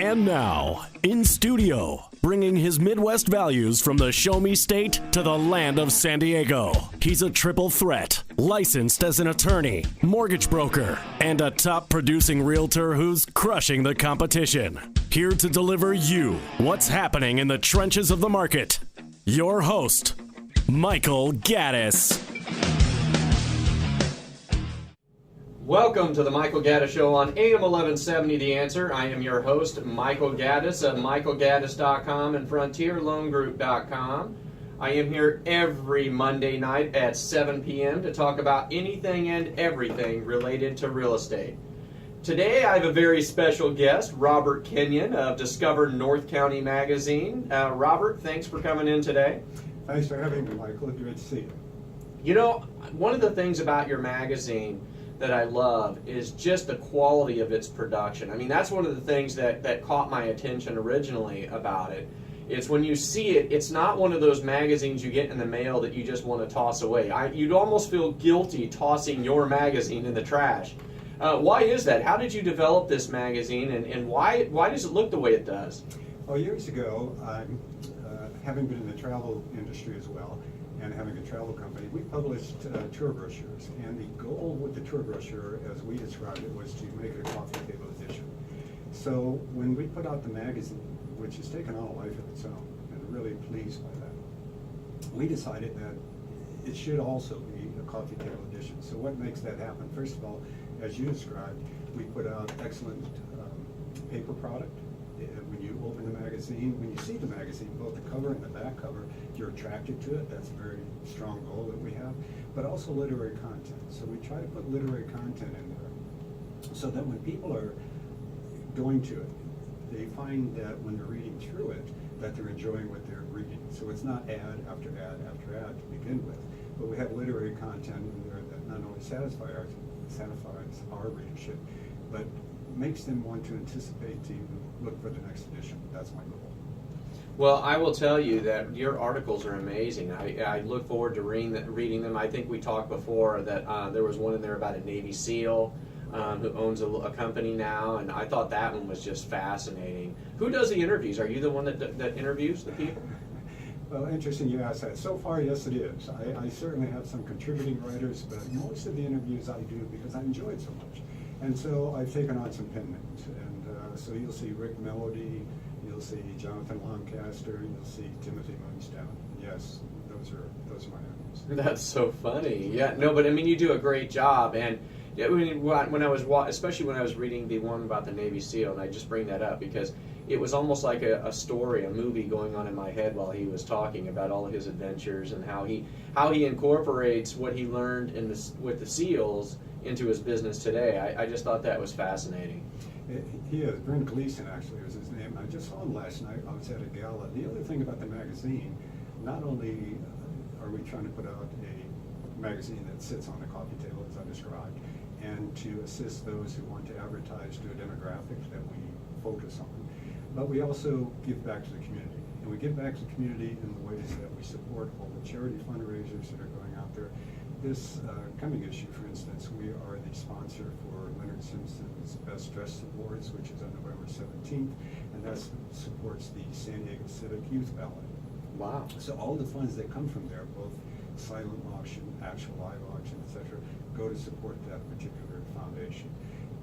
And now, in studio, bringing his Midwest values from the Show Me State to the land of San Diego. He's a triple threat, licensed as an attorney, mortgage broker, and a top producing realtor who's crushing the competition. Here to deliver you what's happening in the trenches of the market. Your host, Michael Gaddis. Welcome to the Michael Gaddis Show on AM 1170 The Answer. I am your host, Michael Gaddis of michaelgaddis.com and frontierloangroup.com. I am here every Monday night at 7 p.m. to talk about anything and everything related to real estate. Today I have a very special guest, Robert Kenyon of Discover North County Magazine. Robert, thanks for coming in today. Thanks for having me, Michael. It's great to see you. You know, one of the things about your magazine that I love is just the quality of its production. I mean, that's one of the things that caught my attention originally about it. It's when you see it, it's not one of those magazines you get in the mail that you just want to toss away. You'd almost feel guilty tossing your magazine in the trash. Why is that? How did you develop this magazine, and why does it look the way it does? Well, years ago, having been in the travel industry as well, and having a travel company, we published tour brochures. And the goal with the tour brochure, as we described it, was to make it a coffee table edition. So when we put out the magazine, which has taken on a life of its own, and really pleased by that, we decided that it should also be a coffee table edition. So what makes that happen? First of all, as you described, we put out excellent paper product. When you open the magazine, when you see the magazine, both the cover and the back cover, you're attracted to it. That's a very strong goal that we have. But also literary content. So we try to put literary content in there so that when people are going to it, they find that when they're reading through it, that they're enjoying what they're reading. So it's not ad after ad after ad to begin with, but we have literary content in there that not only satisfies our readership, but makes them want to anticipate to look for the next edition. That's my goal. Well, I will tell you that your articles are amazing. I look forward to reading them. I think we talked before that there was one in there about a Navy SEAL who owns a company now, and I thought that one was just fascinating. Who does the interviews? Are you the one that interviews the people? Well, interesting you asked that. So far, yes, it is. I certainly have some contributing writers, but most of the interviews I do because I enjoy it so much. And so I've taken on some pen names. And so you'll see Rick Melody, you'll see Jonathan Lancaster, you'll see Timothy Moonstone. Yes, those are my names. That's so funny. Yeah, no, but I mean, you do a great job. And when I was, especially when I was reading the one about the Navy SEAL, and I just bring that up because it was almost like a story, a movie going on in my head while he was talking about all of his adventures and how he incorporates what he learned with the SEALs into his business today. I just thought that was fascinating. He is. Brent Gleason actually was his name. I just saw him last night. I was at a gala. The other thing about the magazine, not only are we trying to put out a magazine that sits on the coffee table as I described, and to assist those who want to advertise to a demographic that we focus on, but we also give back to the community. And we give back to the community in the ways that we support all the charity fundraisers that are going out there. This coming issue, for instance, we are the sponsor for Leonard Simpson's Best Dressed Awards, which is on November 17th, and that supports the San Diego Civic Youth Ballet. Wow. So all the funds that come from there, both silent auction, actual live auction, etc., go to support that particular foundation.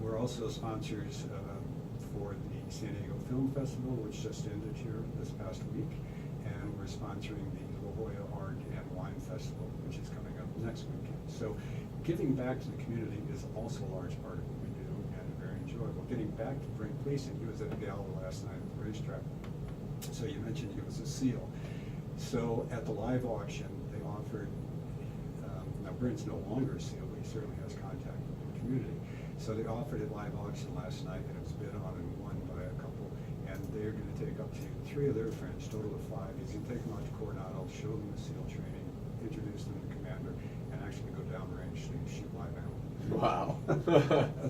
We're also sponsors for the San Diego Film Festival, which just ended here this past week, and we're sponsoring the La Jolla Art and Wine Festival, which is coming up next weekend. So giving back to the community is also a large part of what we do and very enjoyable. Getting back to Brent Gleason, he was at a gala last night at the racetrack. So you mentioned he was a SEAL. So at the live auction, they offered, now Brent's no longer a SEAL, but he certainly has contact with the community. So they offered a live auction last night, and it was bid on and won by a couple. And they're going to take up to 3 of their friends, total of 5. He's going to take them out to Coronado, show them the SEAL training, introduce them to the commander, and actually go down the range to shoot live animals. Wow.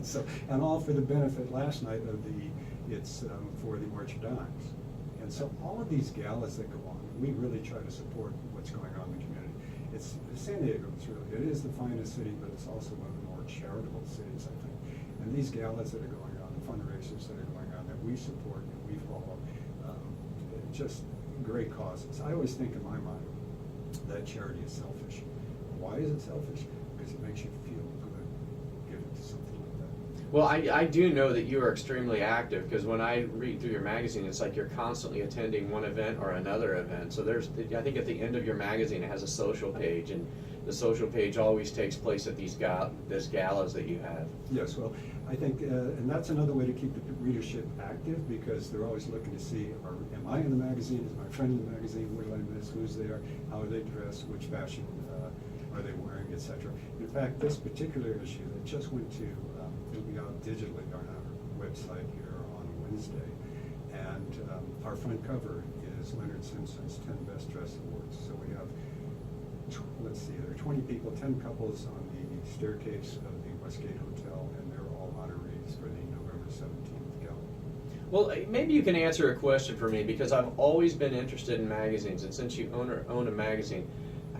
So, and all for the benefit last night of for the March of Dimes. And so all of these galas that go on, we really try to support what's going on in the community. San Diego it is the finest city, but it's also one of the more charitable cities, I think. And these galas that are going on, the fundraisers that are going on, that we support and football, just great causes. I always think in my mind that charity is selfish. Why is it selfish? Because it makes you feel good giving to something like that. Well, I do know that you are extremely active, because when I read through your magazine, it's like you're constantly attending one event or another event. So I think at the end of your magazine it has a social page, and the social page always takes place at these galas that you have. Yes, well, I think, and that's another way to keep the readership active, because they're always looking to see, am I in the magazine? Is my friend in the magazine? What do I miss? Who's there? How are they dressed? Which fashion are they wearing, etc. In fact, this particular issue that just went to, it'll be out digitally on our website here on Wednesday, and our front cover is Leonard Simpson's 10 Best Dressed Awards. So we have, let's see, there are 20 people, 10 couples on the staircase of the Westgate Hotel, and they're all honorees for the November 17th gala. Well, maybe you can answer a question for me, because I've always been interested in magazines, and since you own a magazine,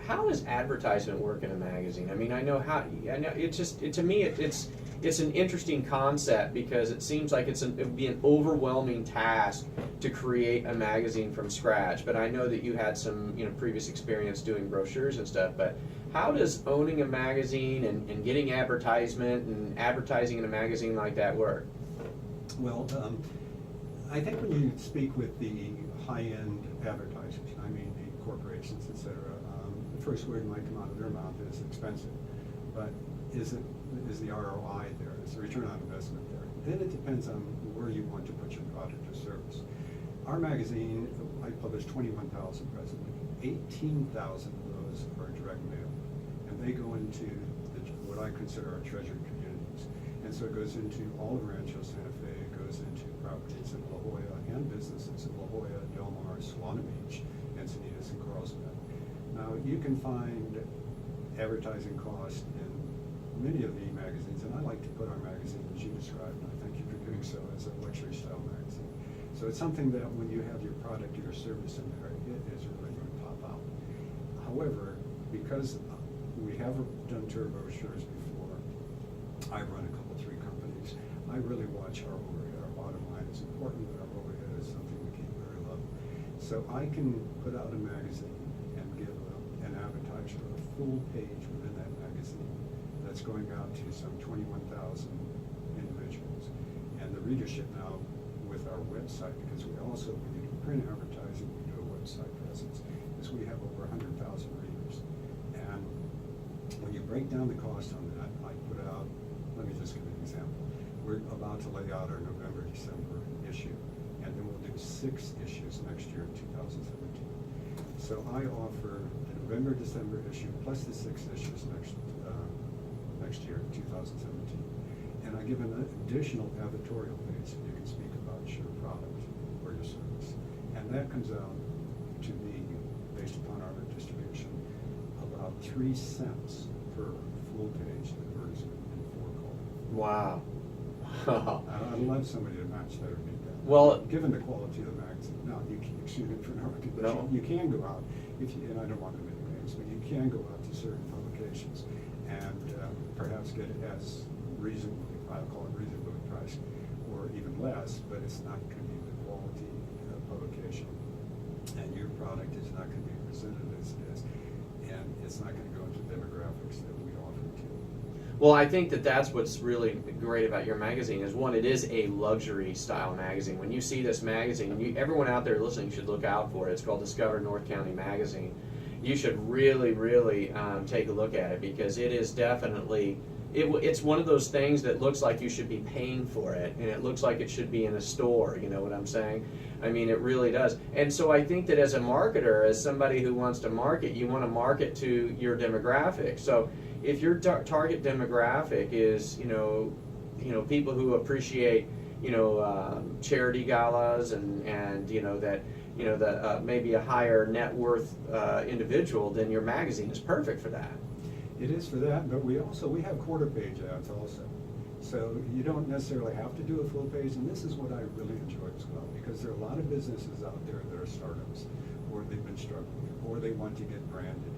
how does advertisement work in a magazine? I mean, I know to me it's an interesting concept, because it seems like it would be an overwhelming task to create a magazine from scratch. But I know that you had some previous experience doing brochures and stuff. But how does owning a magazine and getting advertisement and advertising in a magazine like that work? Well, I think when you speak with the high-end advertisers, I mean the corporations, etc., the first word might come out of their mouth is expensive, but is the ROI there? Is the return on investment there? Then it depends on where you want to put your product or service. Our magazine, I publish 21,000 presently. 18,000 of those are direct mail, and they go into what I consider our treasured communities. And so it goes into all of Rancho Santa Fe, it goes into properties in La Jolla and businesses in La Jolla, Del Mar, Suana Beach, Encinitas, and Carlsbad. Now, you can find advertising costs in many of the magazines, and I like to put our magazine, as you described, and I thank you for doing so, as a luxury style magazine. So it's something that when you have your product or your service in there, it is really going to pop out. However, because we have done tour brochures before, I run a couple, 3 companies, I really watch our overhead. Our bottom line is important, but our overhead is something we keep very low. So I can put out a magazine and give an advertiser a full page within that magazine that's going out to some 21,000 individuals. And the readership now with our website, because we do print advertising, we do a website presence, is we have over 100,000 readers. And when you break down the cost on that, I put out, let me just give you an example. We're about to lay out our November, December issue, and then we'll do 6 issues next year in 2017. So I offer the November, December issue plus the 6 issues next year, 2017. And I give an additional editorial page so you can speak about your product or your service. And that comes out to be, based upon our distribution, about 3 cents per full page advertisement in 4 column. Wow. I'd love somebody to match that or beat that. Well, given the quality of the magazine, now you can, excuse me for interrupting, but no. you can go out, and I don't want to make names, but you can go out to certain publications and perhaps get it as reasonably, I'll call it reasonably priced, or even less, but it's not going to be the quality publication, and your product is not going to be presented as it is, and it's not going to go into demographics that we offer to. Well, I think that's what's really great about your magazine is, one, it is a luxury style magazine. When you see this magazine, everyone out there listening should look out for it. It's called Discover North County Magazine. You should really, really take a look at it, because it is definitely, it's one of those things that looks like you should be paying for it, and it looks like it should be in a store, you know what I'm saying? I mean, it really does. And so I think that as a marketer, as somebody who wants to market, you want to market to your demographic. So if your target demographic is, people who appreciate, charity galas and that maybe a higher net worth individual, then your magazine is perfect for that. It is for that, but we have quarter page ads also. So you don't necessarily have to do a full page, and this is what I really enjoy as well, because there are a lot of businesses out there that are startups, or they've been struggling, or they want to get branded.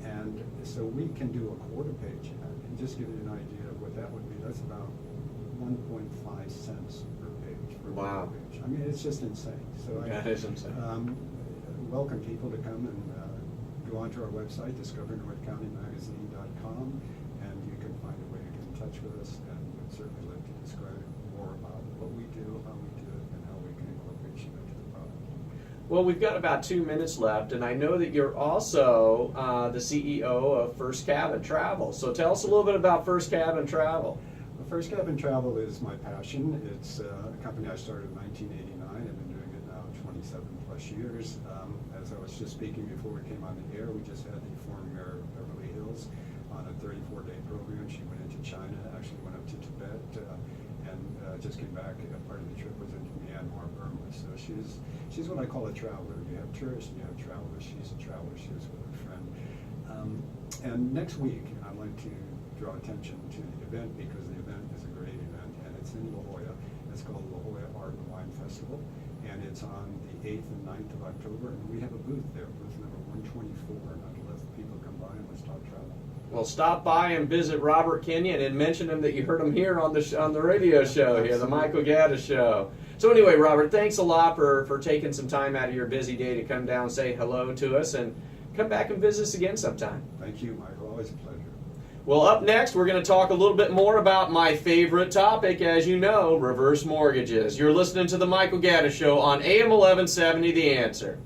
And so we can do a quarter page ad, and just give you an idea of what that would be. That's about 1 1.5 cents per page for Wow. one page. I mean, it's just insane. So That is insane. welcome people to come and go onto our website, discovernorthcountymagazine.com, and you can find a way to get in touch with us, and we'd certainly like to describe more about what we do, how we do it, and how we can incorporate you into the product. Well, we've got about 2 minutes left, and I know that you're also the CEO of First Cabin Travel. So tell us a little bit about First Cabin Travel. Well, First Cabin Travel is my passion. It's a company I started in 1989. I've been doing it now 27 plus years. As I was just speaking before we came on the air, we just had the former mayor of Beverly Hills on a 34-day program. She went into China, actually went up to Tibet, and just came back. Part of the trip was into Myanmar, Burma. So she's what I call a traveler. You have tourists and you have travelers. She's a traveler. She was with her friend. And next week, I'd like to draw attention to the event because the event is a great event, and it's in La Jolla. It's called La Jolla Art and Wine Festival, and it's on the 8th and 9th of October, and we have a booth there, booth number 124, and I'd let people come by and let's talk travel. Well, stop by and visit Robert Kenyon and mention him that you heard him here on the radio show here, the Michael Gaddis Show. So anyway, Robert, thanks a lot for taking some time out of your busy day to come down, say hello to us, and come back and visit us again sometime. Thank you, Michael. Always a pleasure. Well, up next, we're going to talk a little bit more about my favorite topic, as you know, reverse mortgages. You're listening to the Michael Gaddis Show on AM 1170, The Answer.